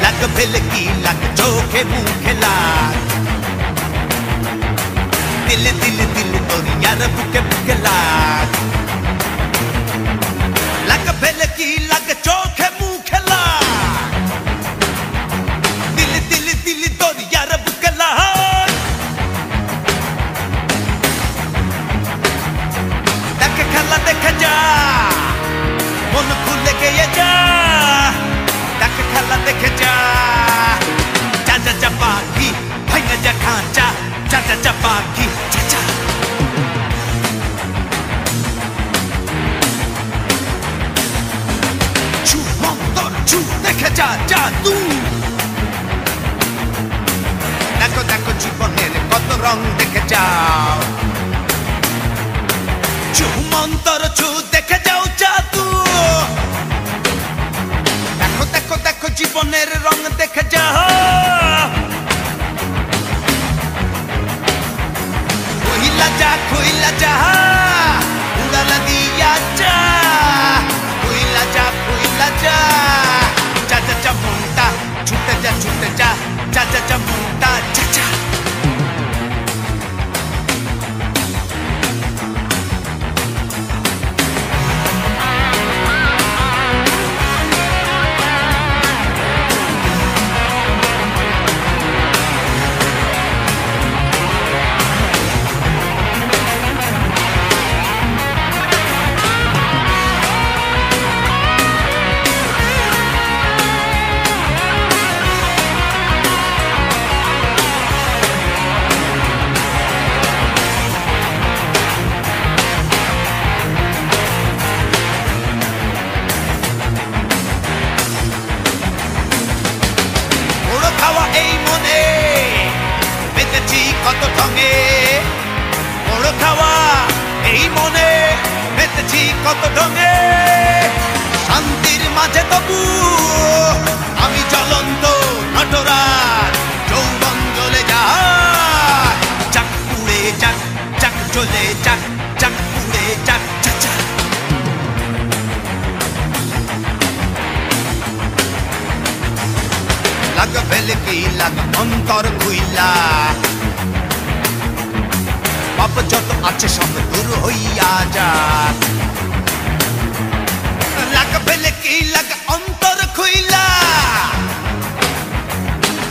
लग भिलकी लग चोखे मुखे लाग दिल दिल दिल तोरी यार बुके बुके लाग लग भिलकी लग चोखे मुखे लाग दिल दिल दिल तोरी यार बुके लाग देख खला देख जा मन खुल के ये जा देख खला देख जा चाचा चपाकी भाई जा खांचा चाचा चपाकी चाचा छू मंतर छू देख जा जा तू देखो देखो জীবনের কত রং দেখে যাও ছু মন্তর ছু দেখে যাও জাদু দেখো দেখো দেখো জীবনের রং দেখে যাও কইলা যা উড়ালা দিয়া যা কইলা যা চা চা চা মুন্টা ছুটে যা চা চা চা মুন্টা চা চা কত ঢঙে বড় খাওয়া এই মনে বেঁচেছি কত ঢঙে শান্তির মাঝে তবু আমি জ্বলন্ত নটরাজ যৌবন জ্বলে যায় চাক পুড়ে যাক চাক জ্বলে যাক চাক পুড়ে যাক চাচা লাগ ভেলকি লাগ অন্তর খুইলা পাপ যত আছে সব দূর হইয়া যাক লাগ ভেলকি লাগ অন্তর খুইলা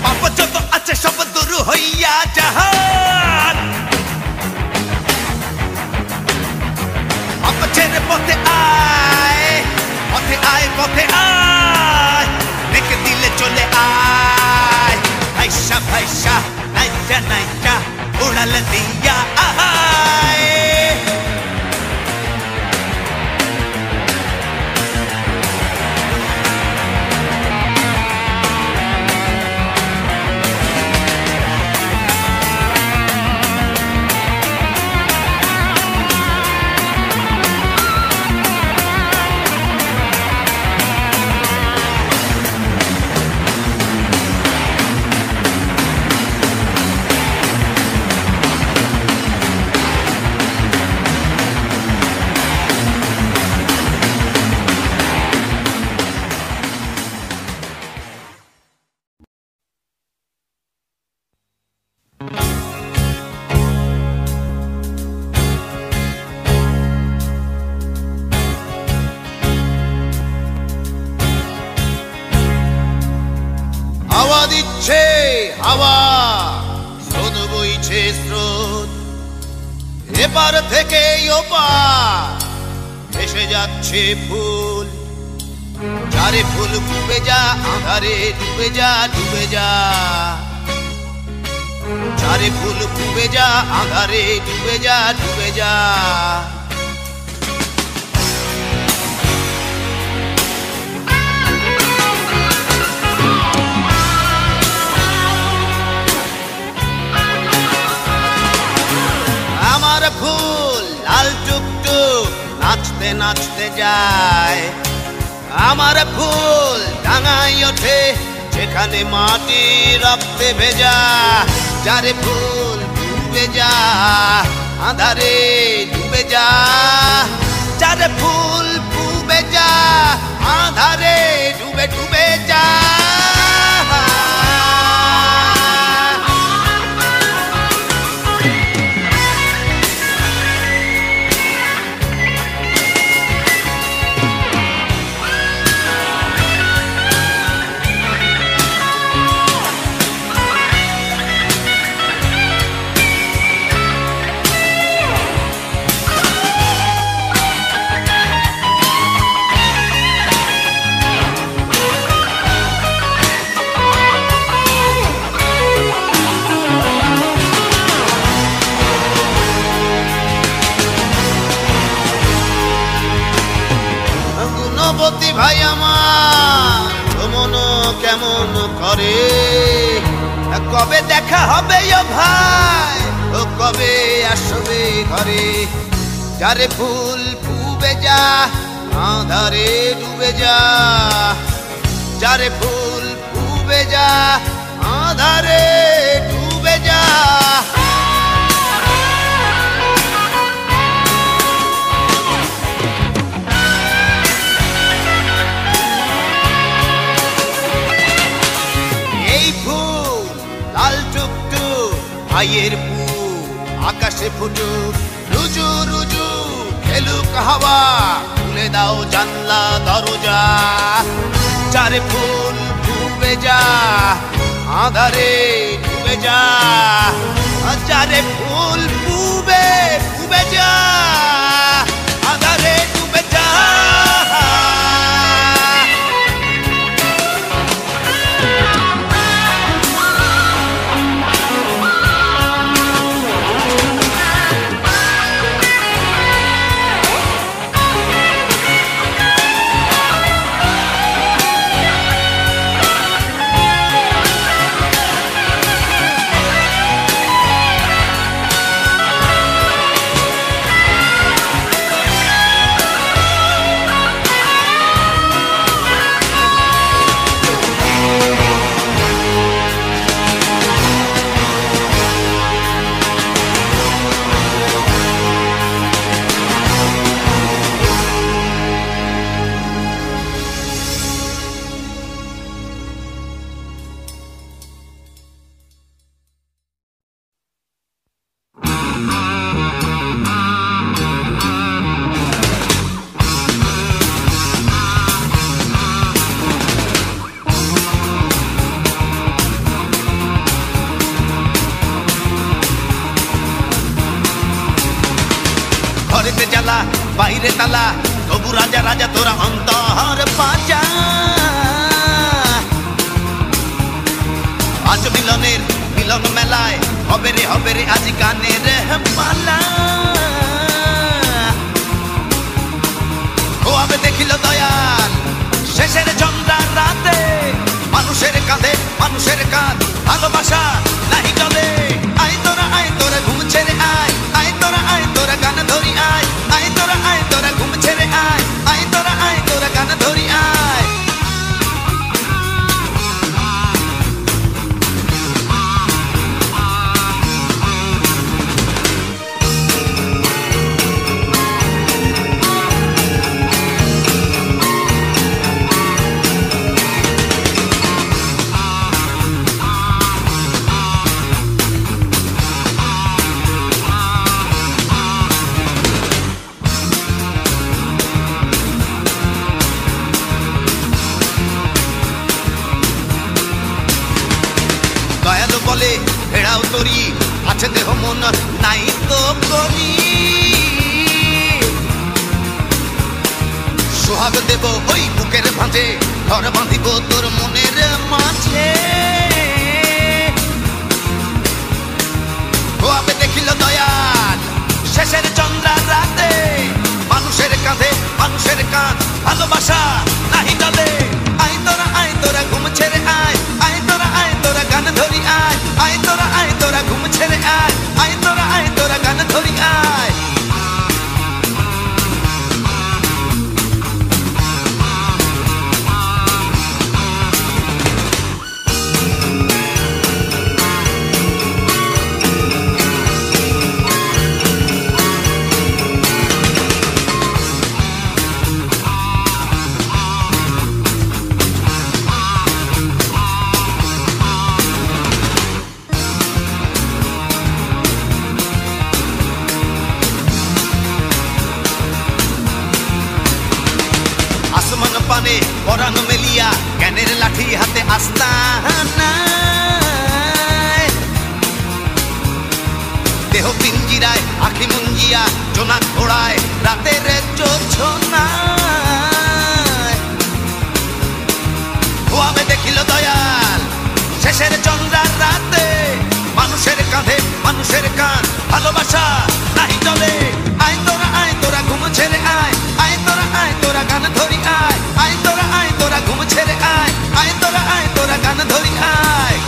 পাপ যত আছে সব দূর হইয়া যাক পাপ ছেড়ে পথে আয় পথে আয় পথে আয় রেখে দিলে চলে আয় ভাইসা ভাইসা নাইটা নাইটা উড়াল দিয়া আহায় দিচ্ছে হাওয়া স্রোত বইছে স্রোত এপার থেকে ওপার ভেসে যাচ্ছে ফুল চারে ফুল ডুবে যা আঁধারে ডুবে যা ডুবে যা চারে ফুল ডুবে যা আঁধারে ডুবে যা ডুবে যা ফুল লাল টুকটুক নাচতে নাচতে যায় আমার ফুল ডাঙায় ওঠে যেখানে মাটি রক্তে ভেজা যারে ফুল ডুবে যা আঁধারে ডুবে যা চারে ফুল ডুবে যা আঁধারে ডুবে ডুবে যা গুণবতী ভাই আমার মন কেমন করে কবে দেখা হবে ও ভাই ও কবে আসবে ঘরে যারে ফুল ডুবে যা আঁধারে ডুবে যা যারে ফুল ডুবে যা আঁধারে ডুবে যা ভাইয়ের ফুল আকাশে ফুটুক রুজু রুজু খেলুক হাওয়া খুলে দাও জানলা দরজা চারে ফুল ডুবে যা আঁধারে ডুবে যা চারে ফুল ডুবে ডুবে যা আঁধারে ডুবে যা বাইরে তালা তবু রাজা রাজা তোরা অন্তর পাজা আজ মিলনের মিলন মেলায় হবে রে আজ গানের পালা ও আবে দেখিল দয়াল শেষের চন্দ্রা রাতে মানুষের কাঁধে মানুষের কাঁধ ভালোবাসা নাহি চলে আয় তোরা ঘুম ছেড়ে আয় আয় তোরা গান ধরি আয় আয় তোরা ঘুম ছেড়ে আয় আয় তোরা গান ধরি আয় বলে ভেড়াও তরি আছে দেহ মন নাই তো করি সোহাগ দেব ওই বুকের ভাঁজে ঘর বাঁধিব তোর মনের মাঝে ও আবে দেখিল দয়াল শেষের চন্দ্রা রাতে মানুষের কাঁধে মানুষের কাঁধ ভালোবাসা নাহি চলে আয় তোরা ঘুম ছেড়ে আয় আয় তোরা গান ধরি আয় আয় তোরা ঘুম ছেড়ে আয় আয় তোরা গান ধরি আয় লাঠি হাতে আস্তানা, দেহ পিঞ্জিরায় আখি মুঞ্জিয়া জোনাক ঘোড়ায় রাতের জোছনায়। খোয়াবে দেখিল দয়াল শেষের চন্দ্রার রাতে, মানুষের কাঁধে মানুষের কান ভালোবাসা নাহি চলে। আয় তোরা ঘুম ছেড়ে আয়, আয় তোরা গান ধরি আয়, আয় তোরা ঘুম ছেড়ে আয়, আয় তোরা গান ধরি আয়।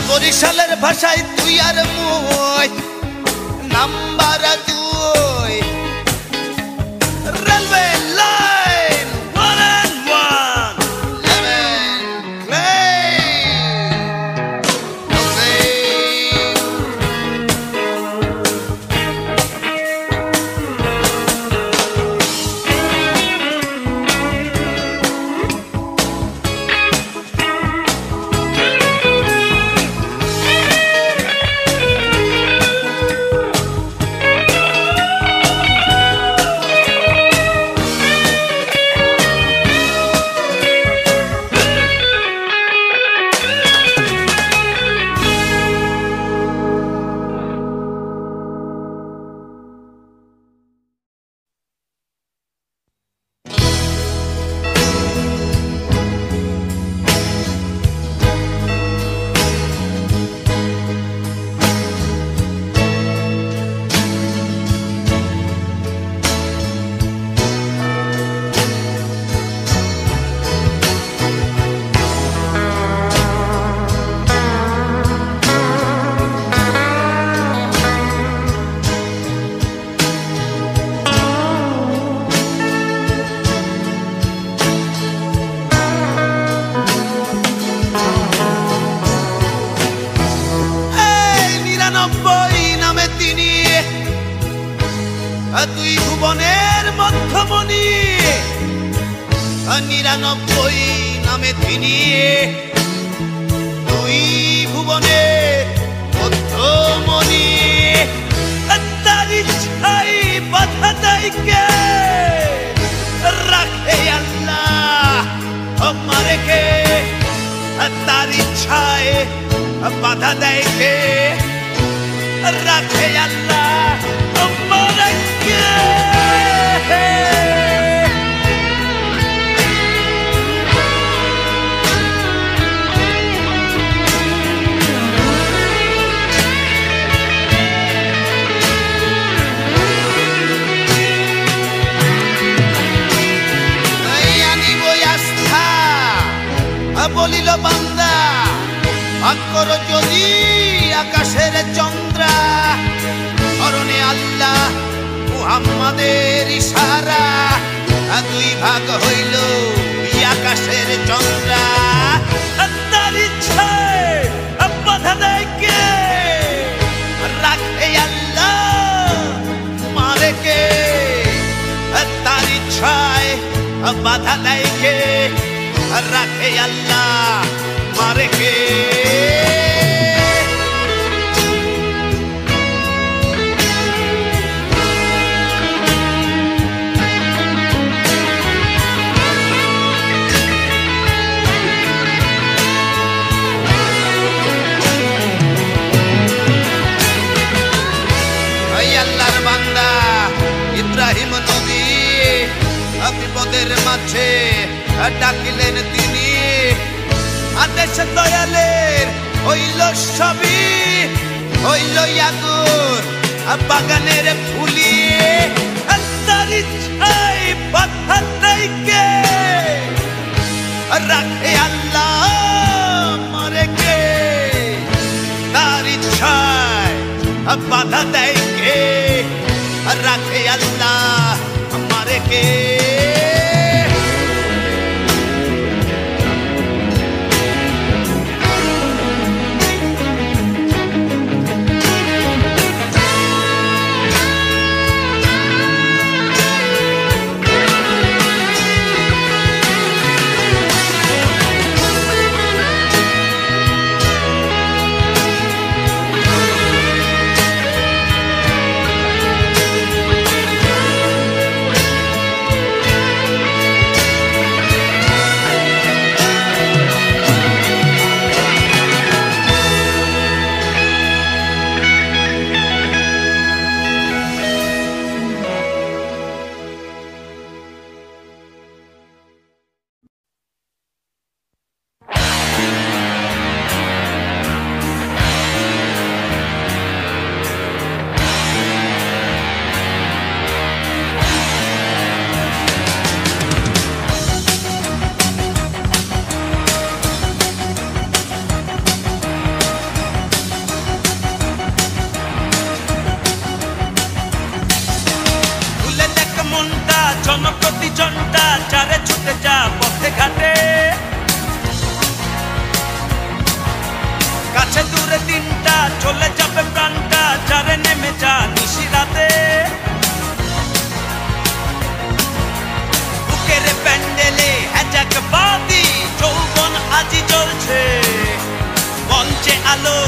বরিশালের ভাষায় তুই আর মই number 2 railway line 1 and 1 11 claim 99 নামে তিনি দুই ভুবনে মধ্যমণি তার ইচ্ছাই বাধা দেয় কে রাখে আল্লাহ আমারে কে তার ইচ্ছায় বাধা দেয় কে রাখে আল্লাহ আমারে কে বলিল বান্দা আকর যদি আকাশের চন্দ্রা স্মরণে আল্লাহ মুহাম্মাদের ইশারা দুই ভাগ হইল আকাশের চন্দ্রা তার ইচ্ছায় বাধা দেয় কে রাখে আল্লাহ মারে কে তার ইচ্ছায় বাধা দেয় কে রাখে আল্লাহ মারে কে আল্লাহর বান্দা ইব্রাহিম নবী বিপদের মাঝে ডাকিলেন তিনি আদেশ দয়ালের হইল সবই হইল আগুন বাগানের ফুলি তার ইচ্ছায় বাধা দেয় কে রাখে আল্লাহ মারে কে তার ইচ্ছায় বাধা দেয় কে রাখে আল্লাহ মারে কে জনপ্রতি জনটা চারে ছুটে যা পথে ঘাটে কাছে দূরে দিনটা চলে যাবে প্রাণটা চারে নেমে যা নিশিরাতে বুকের প্যান্ডেলে হ্যাজাক বাদি যৌবন আজি জ্বলছে মঞ্চে আলো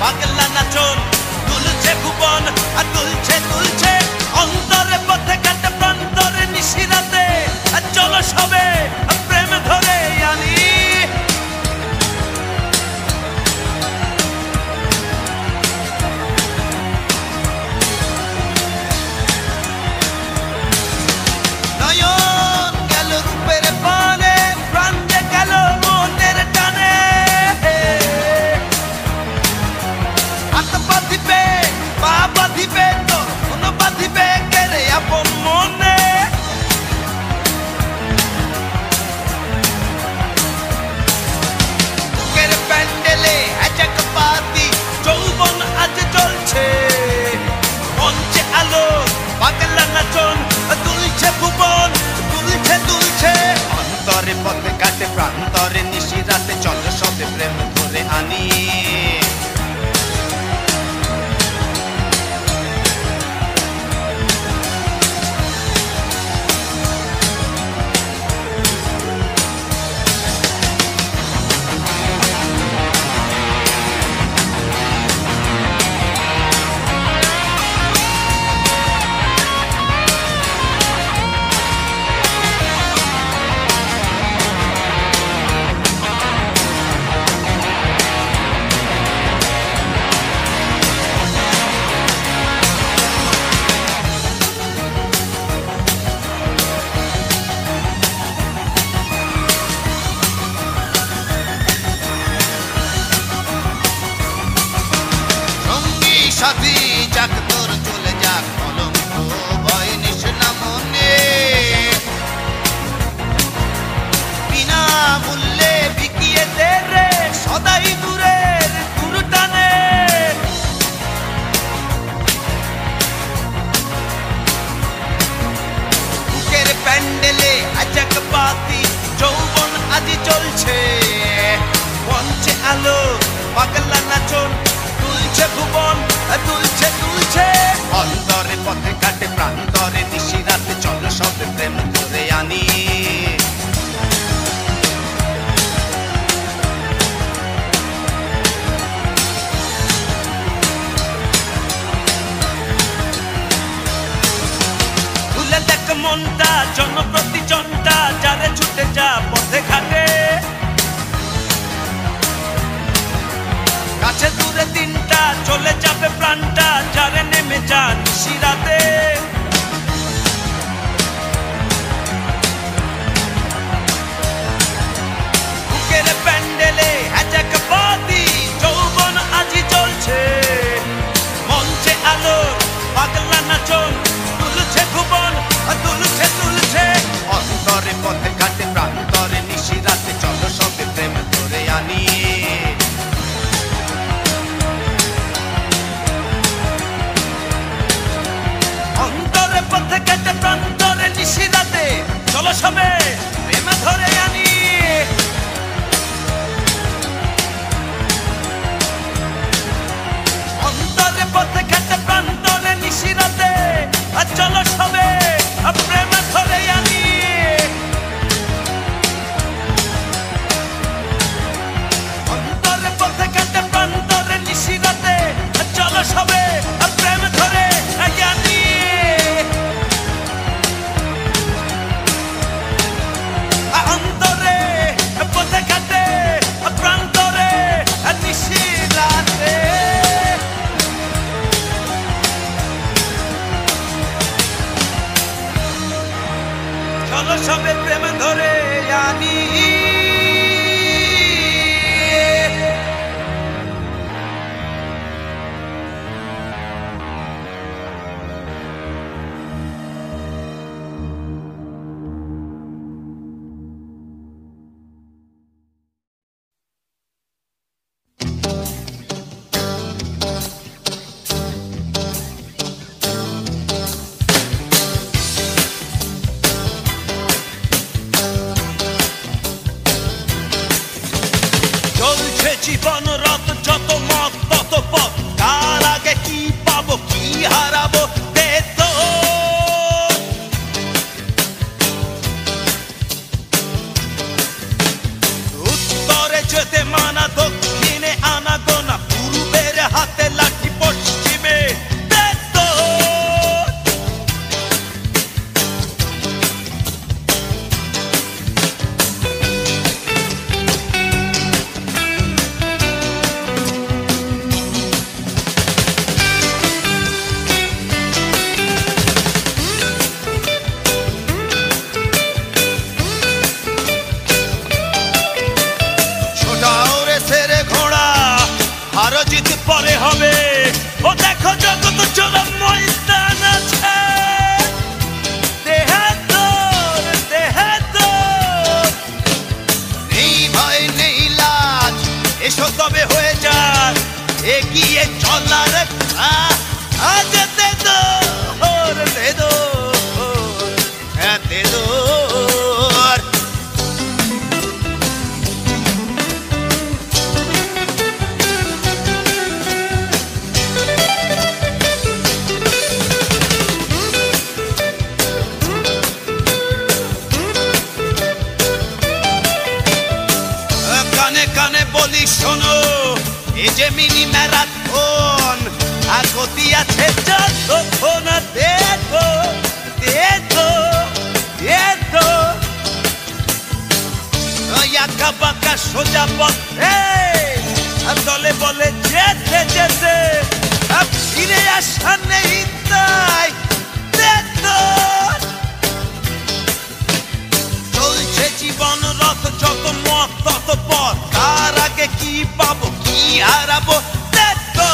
পাগলা নাচন দুলছে ভুবন আর দুলছে দুলছে অন্তরে পথে ঘাটে প্রান্তরে নিশিরাতে চলো সবে প্রেম ধরে আনি নয়ন গেল রূপের পানে প্রাণ যে গেল মনের টানে হাত বাঁধিবে পা বাঁধিবে তোর কোন বাঁধিবে কেরে আপন মনে বুকের প্যান্ডেলে হ্যাজাক বাদি যৌবন আজ জ্বলছে মঞ্চে আলো পাগলা নাচন দুলছে ভুবন দুলছে দুলছে অন্তরে পথে কাটে প্রান্তরে নিশিরাতে চল সবে প্রেম ধরে আনি সাথী যাক তোর চলে যাক কলঙ্ক ভয় নিস না মনে বিনা মূল্যে বিকিয়ে দে রে সদাই দূরের দূর টানে বুকের প্যান্ডেলে আজাক বাতি যৌবন আজি চলছে মঞ্চে আলো পাগলা নাচন তুলছে ভুবন তুলছে তুলছে অন্তরে পথে কাটে প্রান্তরে নিশি রাতে চল সবে প্রেম ধরে আনি ভুলে দেখ মনটা জনপ্রতি জনটা যারে ছুটে যা পথে ঘাটে কাছে দূরে দিনটা চলে যাবে প্রাণটা যারে নেমে যা নিশি রাতে বুকের প্যান্ডেলে আজাক বাতি যৌবন আজি চলছে মঞ্চে আলো পাগলা নাচন তুলছে ভুবন তুলছে তুলছে অন্তরে পথে ঘাটে প্রান্তরে নিশি রাতে চলো সবে প্রেম ধরে আনি অন্তরে পথে ঘাটে প্রান্তরে নিশি রাতে চলো সবে প্রেম ধরে আনি অন্তরে পথে ঘাটে প্রান্তরে নিশি রাতে চলো সবে প্রেম ধরে আনি অন্তরে পথে ঘাটে প্রান্তরে নিশি রাতে চলো সবে প্রেম ধরে আনি অন্তরে পথে ঘাটে প্রান্তরে নিশি রাতে চলো সবে প্রেম ধরে আনি চলছে জীবন রথ যত মত তত পথ কার আগে কি পাবো কি হারাবো দে তো উত্তরে যেতে মানা দক্ষিণে আনা গোনা পূর্বের হাতে লাঠি পশ্চিমে দে তো জিত পরে হবে ও দেখো জগৎ চোরা ময়দান আছে দেহে তোর নেই ভয় নেই লাজ এসো তবে হয়ে যাক এগিয়ে চলার আজ দে দো দে দো দে দো কানে বলি শোনো এ যে মিনি ম্যারাথন আগতি আছে যতক্ষণ দেখো দেখো দেখো আঁকা বাঁকা সোজা পথে দলে বলে যেতে যেতে ফিরে আসা নেই তাই দেখো চলছে জীবন রথ যত মত তত পথ কার আগে কি পাবো কি হারাবো দেখো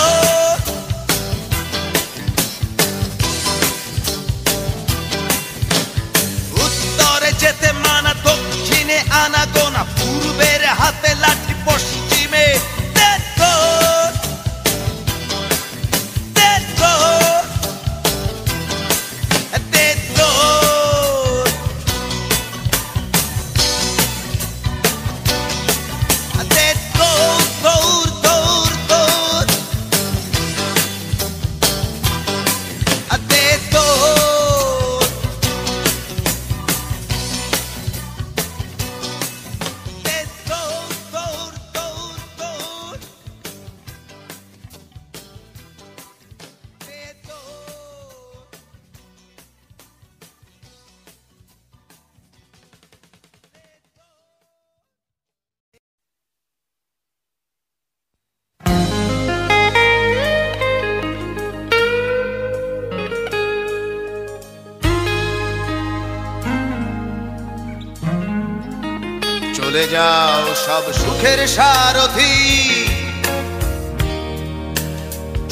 চলে যাও সব সুখের সারথি,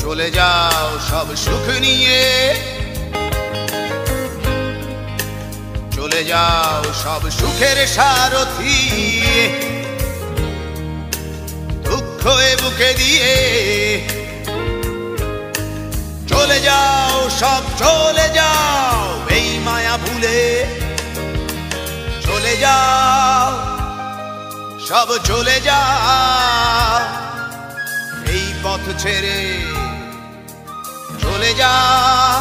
চলে যাও সব সুখ নিয়ে, চলে যাও সব সুখের সারথি, দুঃখ এ বুকে দিয়ে চলে যাও সব, চলে যাও এই মায়া ভুলে, চলে যাও সব, চলে যাও এই পথ ছেড়ে, চলে যাও।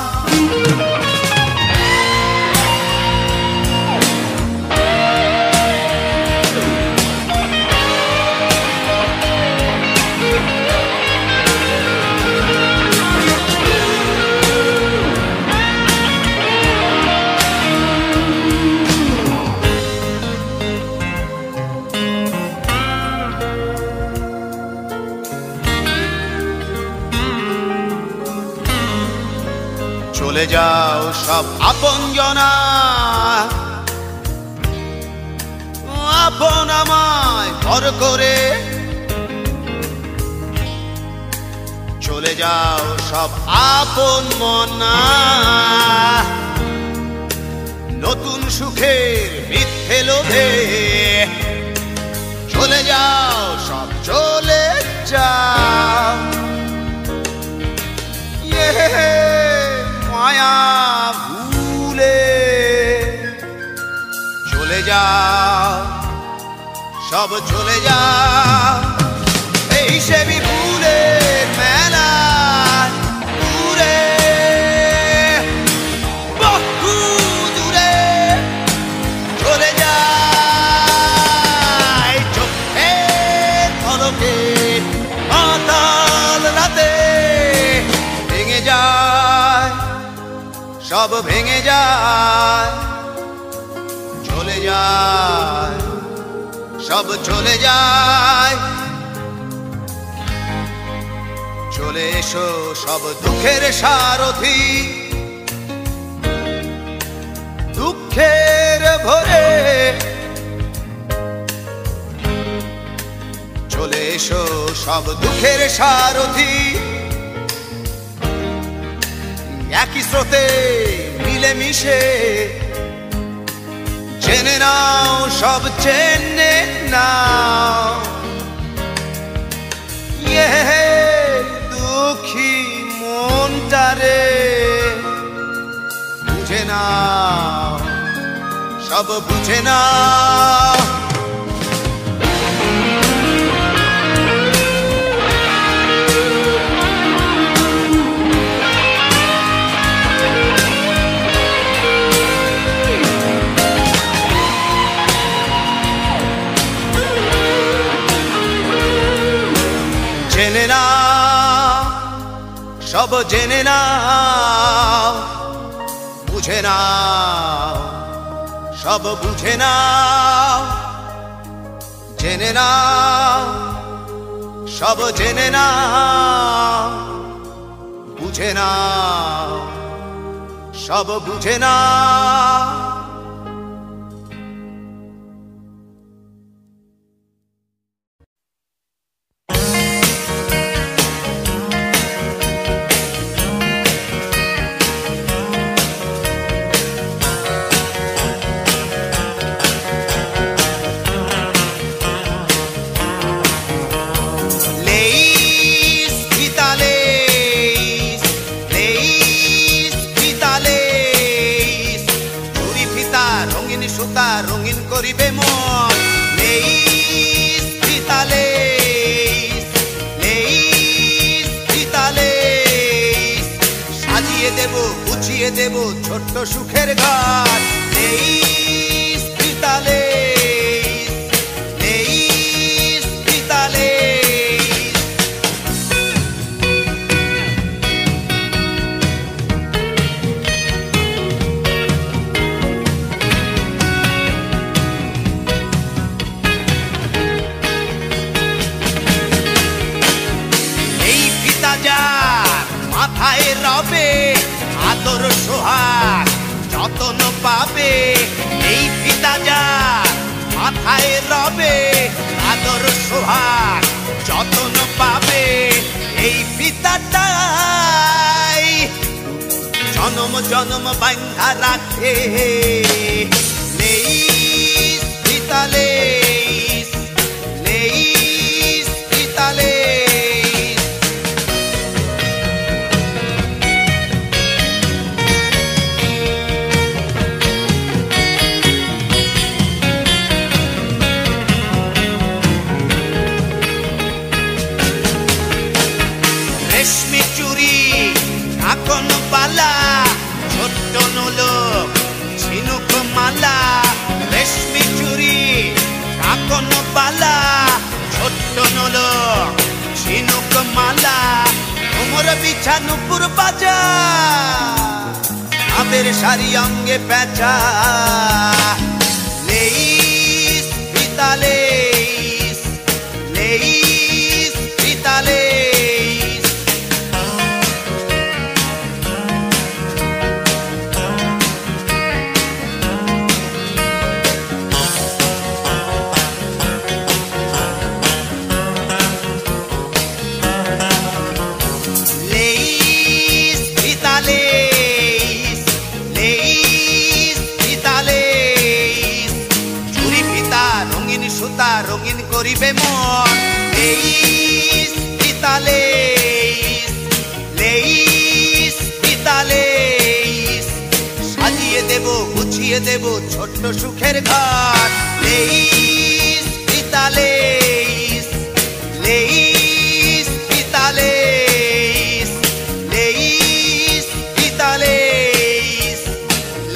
চলে যাও সব আপনজনা, আপন আমায় ভর করে, চলে যাও সব আপন মনা, নতুন সুখের মিথ্যে লোভে, চলে যাও সব, চলে যাও মায়া ভুলে, চলে যাও সব, চলে যাও এই সেবি ফুলের মেলা দূরে, বহু দূরে, চলে যায় চোখের পলকে মাতাল রাতে, ভেঙে যায় সব, ভেঙে যায়, চলে যায় সব, চলে যায়। চলে এসো সব দুঃখের সারথি, দুঃখের ভরে, চলে এসো সব দুঃখের সারথি, একই স্রোতে মিলে মিশে, জেনে নাও সব, জেনে নাও দুঃখী মনটারে, বুঝে নাও সব, বুঝে নাও। জেনে নাও সব, জেনে নাও, বুঝে নাও সব, বুঝে নাও, জেনে নাও সব, জেনে নাও, বুঝে নাও সব, বুঝে নাও। রঙিন করিবে মন, লেইস ফিতা লেইস, লেইস ফিতা লেইস, সাজিয়ে দেব, গুছিয়ে দেব ছোট্ট সুখের ঘর, লেইস ফিতা লেইস, লেইস ফিতা লেইস। মাথায় রবে আদর সোহাগ, যতন পাবে এই ফিতা যার মাথায় রবে। হবে আদর সোহাগ যতন পাবে এই পিতাটাই জনম জনম বান্ধা রাখে লেইস পিতা লেইস লেইস পিতা লেইস রেশমি চুরি কাকন পালা ছোট্ট নোলক ঝিনুক মালা রেশমি চুরি কাকন পালা ছোট্ট নোলক ঝিনুক মালা কোমর বিছানো পুর বাজা আবের শাড়ি অঙ্গে পেঁচা লেইস পিতা লেইস লেইস পিতা লেইস রঙিন করিবে মন লেইস পিতা লেইস লেইস পিতা লেইস সাজিয়ে দেব গুছিয়ে দেব ছোট্ট সুখের ঘর লেইস পিতা লেইস লেইস পিতা লেইস লেইস পিতা লেইস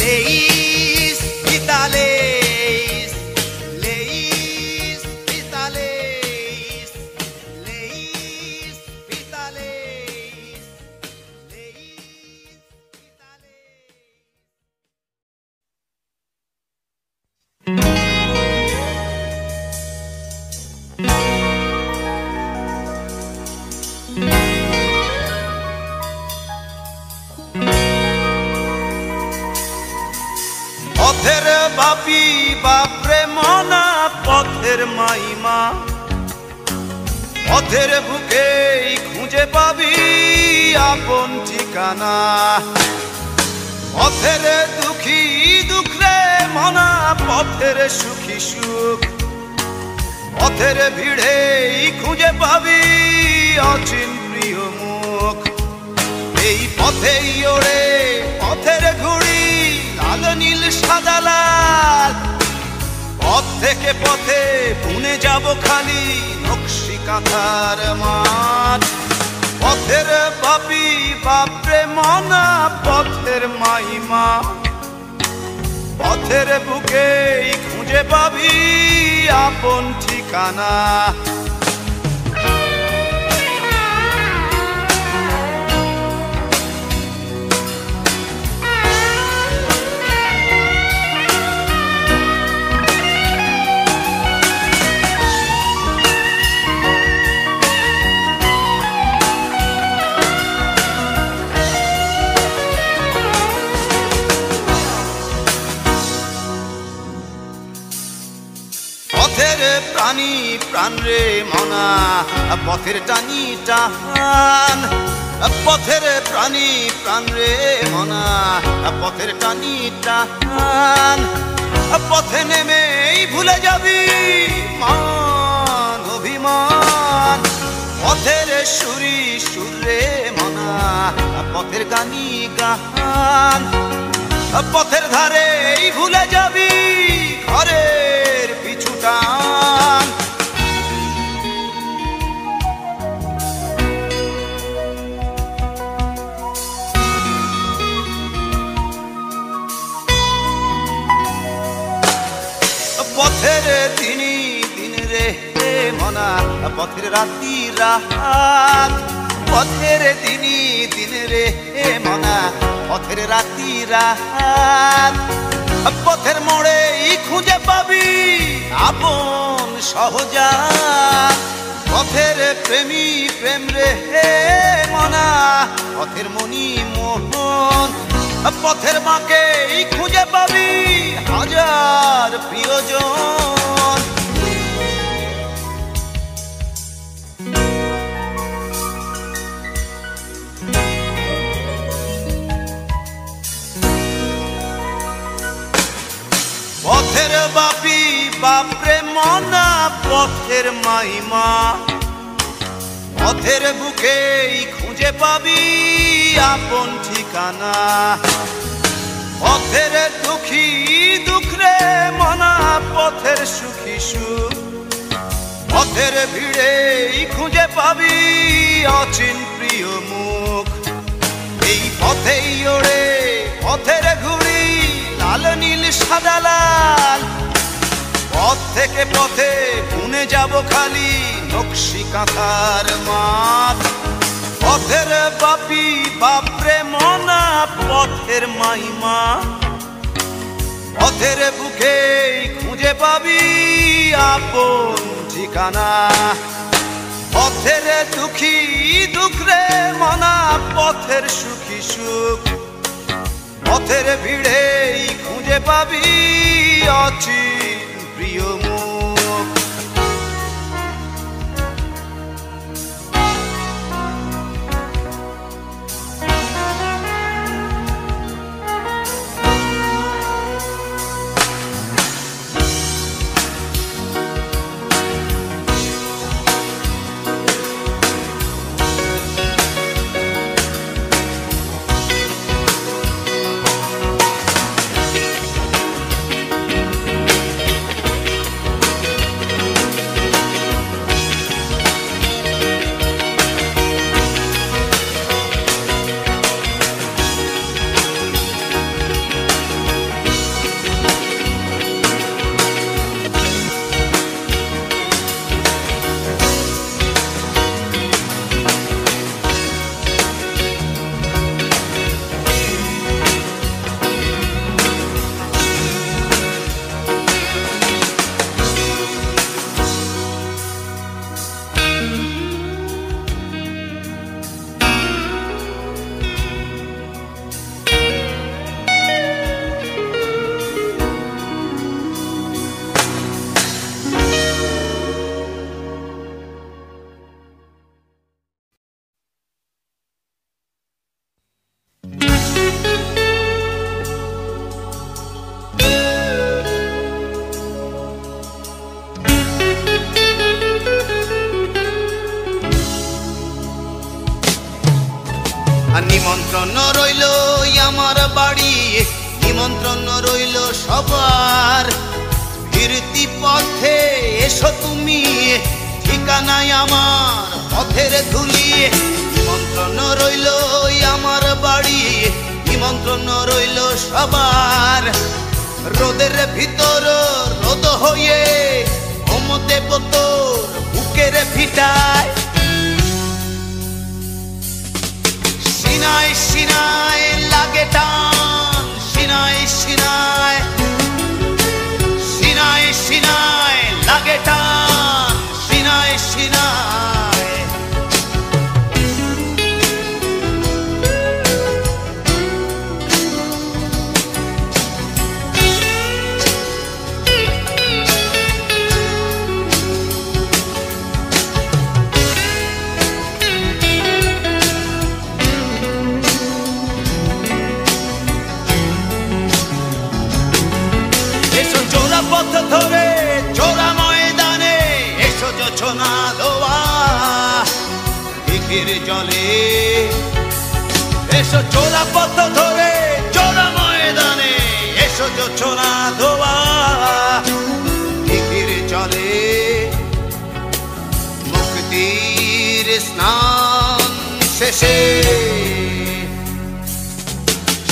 লেইস পিতা লেইস লেইস পিতা লেইস লেইস পিতা লেইস লেইস পিতা পথের বাপি বাপরে মনা পথের মাইমা পথের বুকে খুঁজে পাবি আপন ঠিকানা পথের দুঃখী দুঃখ রে মনা পথের সুখী সুখ পথের ভিড়ে খুঁজে পাবি অচিন প্রিয় মুখ এই পথেই ওড়ে পথের ঘুড়ি লাল নীল সাদা লাল পথ থেকে পথে বুনে যাব খালি নকশি কাঁথার মাঠ পথের বাপি বাপরে মনা পথের মাইমা পথের বুকে খুঁজে পাবি আপন ঠিকানা পথের প্রাণী প্রাণ রে মনা পথের টানি টান পথের প্রাণী প্রাণ রে মনা পথের টানি টান পথে নেমেই ভুলে যাবি মান অভিমান পথের সুরি সুর রে মনা পথের গানি গান পথের ধারেই ভুলে যাবি ঘরের পিছু টান পথের দিনই দিন রে মনা পথের রাতি রাত পথের দিনই দিন রে মনা পথের রাতি রাত পথের মোড়ে খুঁজে পাবি আপন সহজাত পথের প্রেমী প্রেম রে মনা পথের মনি মোহন পথের মাকে খুঁজে পাবি হাজার প্রিয়জন পথের মাইমা পথের বুকেই খুঁজে পাবি আপন ঠিকানা পথের দুঃখী দুঃখ রে মনা পথের সুখী সুখ পথের ভিড়েই খুঁজে পাবি অচিন প্রিয় মুখ এই পথেই ওড়ে পথের ঘুড়ি লাল নীল সাদা লাল পথ থেকে পথে বুনে যাব খালি নকশি কাঁথার মাঠ পথের বাপি বাপরে মনা পথের মাইমা পথের বুকেই খুঁজে পাবি আপন ঠিকানা পথের দুঃখী দুঃখ রে মনা পথের সুখী সুখ পথের ভিড়েই খুঁজে পাবি অচিন প্রিয় মুখ নিমন্ত্রণ রইল আমার বাড়ি নিমন্ত্রণ রইল সবার ফিরতি পথে এসো তুমি ঠিকানায় আমার পথের ধুলি নিমন্ত্রণ রইল আমার বাড়ি নিমন্ত্রণ রইল সবার রোদের ভিতর রোদ হয়ে হোম দেব তোর বুকের ভিটায় সিনায় সিনায় লাগে টান সিনায় সিনায় সিনায় সিনায় লাগে টান সিনায় সিনায় পথ ধরে চোরা ময়দানে এসো জোছনা দোয়া দিঘির জলে এসো চোরা পথ ধরে চোরা ময়দানে এসো জোছনা দোয়া দিঘির জলে মুক্তির স্নান শেষে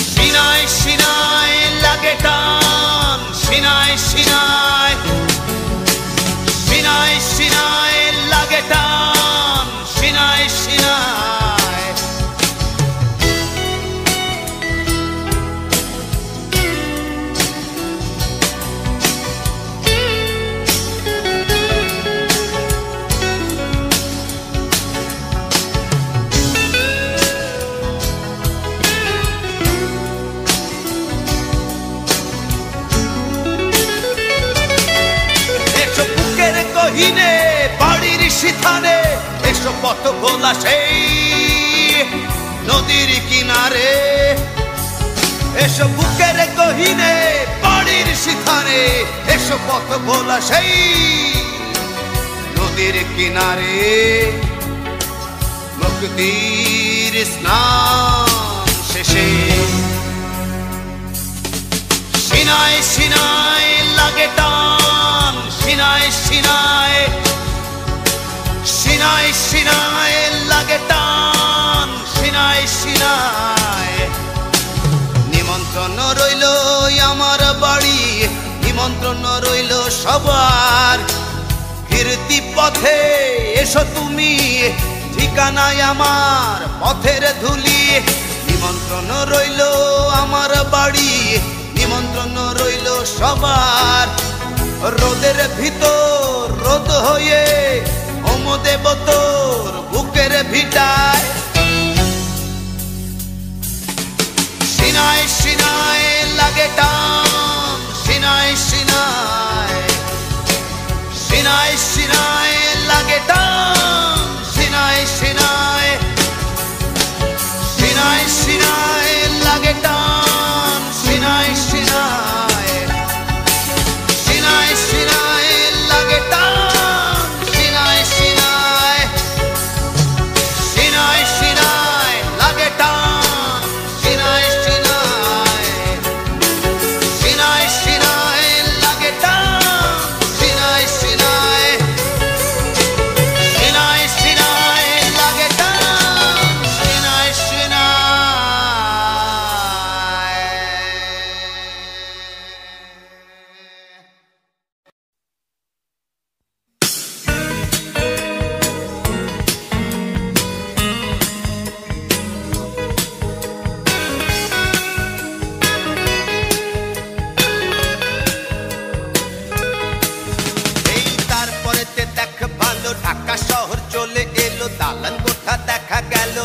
সিনায় সিনায় লাগে টান সিনায় সিনায় সিনায় সিনায় লাগে টান সিনায় সিনায় কহিনে বাড়ির সিথানে এসো পথ ভোলা সেই নদীর কিনারে এসো বুকের কহিনে বাড়ির সিথানে এসো পথ ভোলা সেই নদীর কিনারে মুক্তির স্নান শেষে সিনায় সিনায় লাগে টান সিনায় সিনায় সিনায় সিনায় লাগে টান সিনায় সিনায় নিমন্ত্রণ রইল আমার বাড়ি নিমন্ত্রণ রইল সবার কীর্তি পথে এসো তুমি ঠিকানায় আমার পথের ধুলি নিমন্ত্রণ রইল আমার বাড়ি নিমন্ত্রণ রইল সবার রোদের ভিতর রোদ হয়ে ওম দেব তোর বুকের ভিটায় সিনায় সিনায় লাগে টান সিনায় সিনায় সিনায় সিনায় লাগে টান সিনায় সিনায় সিনায় সিনায় লাগে টান সিনায় সিনায় সিনায় সিনায় লাগে টান সিনায় সিনায় সিনায় সিনায় লাগে টান সিনায় সিনায় সিনায় সিনায় লাগে টান সিনায় সিনায় সিনায় সিনায় লাগে টান সিনায় সিনায় এই তারপরেতে দেখ ভালো ঢাকা শহর চলে এলো দালান কোঠা দেখা গেল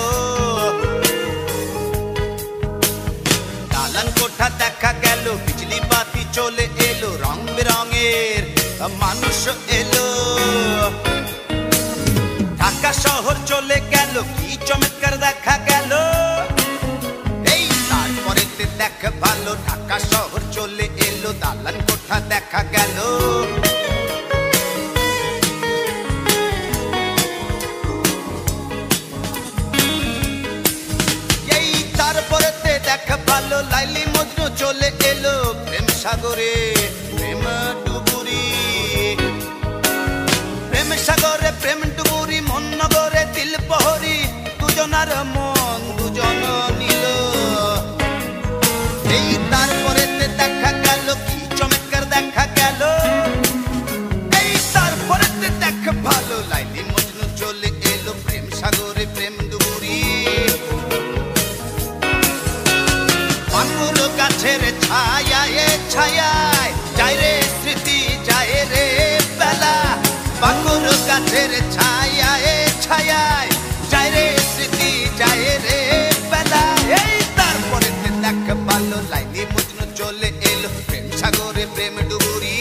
দালান কোঠা দেখা গেল বিজলি বাতি চলে এলো রং বেরঙের মানুষ এলো ঢাকা শহর চলে গেল কি চমৎকার দেখা গেল এই তারপরেতে দেখ ভালো ঢাকা শহর চলে এলো দালান কোঠা দেখা গেল এই তারপরেতে দেখ ভালো লাইলি মজনু চলে এলো প্রেম সাগরে প্রেম ডুবুরি প্রেম সাগরে প্রেম ডুবুরি মন নগরে দিল প্রহরী দুজনার মন দুজন নিল এই তারপরেতে দেখা গেল কি চমৎকার দেখা গেল এই তারপরেতে দেখ ভালো লাইলি মজনু চলে এলো প্রেম সাগরে প্রেম ডুবুরি পাকুর গাছের ছায়ায় ছায়ায় যায় রে স্মৃতি যায় রে বেলা পাকুর গাছের ছায়ায় ছায়ায় যায় রে স্মৃতি যায় রে বেলা এই তারপরে দেখ ভালো লাইলি মজনু চলে এলো প্রেম সাগরে প্রেম ডুবুরি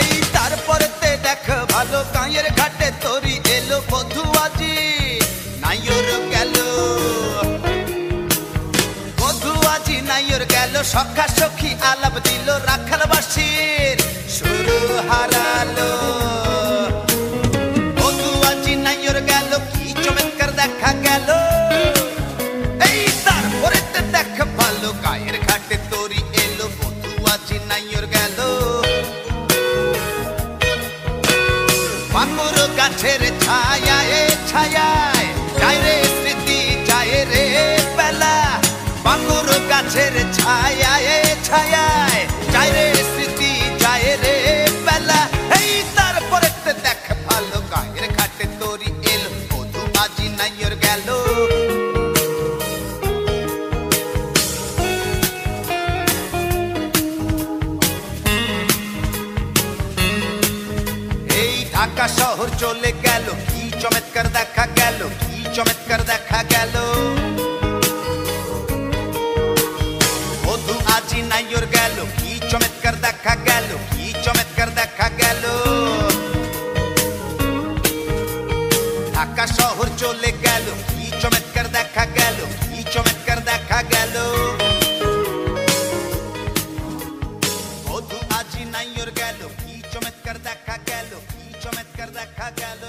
এই তারপরেতে দেখ ভালো কাঁয়ের ঘাটে তরি এলো বধু আজি নাইর গেল বধু আজি নাইর গেল সখা সখী আলাপ দিল রাখালবাসীর শুরু হারালো বধু আজি নাইর গেল কি চমৎকার দেখা গেল এই তারপরেতে দেখ ভালো কাঁয়ের ঘাটে তরি এলো বধু আজি নাইর গেল পাকুর গাছের ছায়ায় ছায়ায় যায় রে স্মৃতি যায় রে বেলা পাকুর গাছের ছায়ায় ছায়ায় যায় রে স্মৃতি যায় রে বেলা এই তারপরেতে দেখ ভালো কাঁয়ের ঘাটে তরি এলো বধু আজি নাইর গেল ঢাকা শহর চলে গেল কি চমৎকার দেখা গেল কি চমৎকার দেখা গেল বধু আজি নাইর গেল কি চমৎকার দেখা গেল কি চমৎকার দেখা গেল ঢাকা শহর চলে গেল কি চমৎকার দেখা গেল কি চমৎকার দেখা গেল বধু আজি নাইর গেল কি চমৎকার দেখা গেল কি চমৎকার দেখা গেল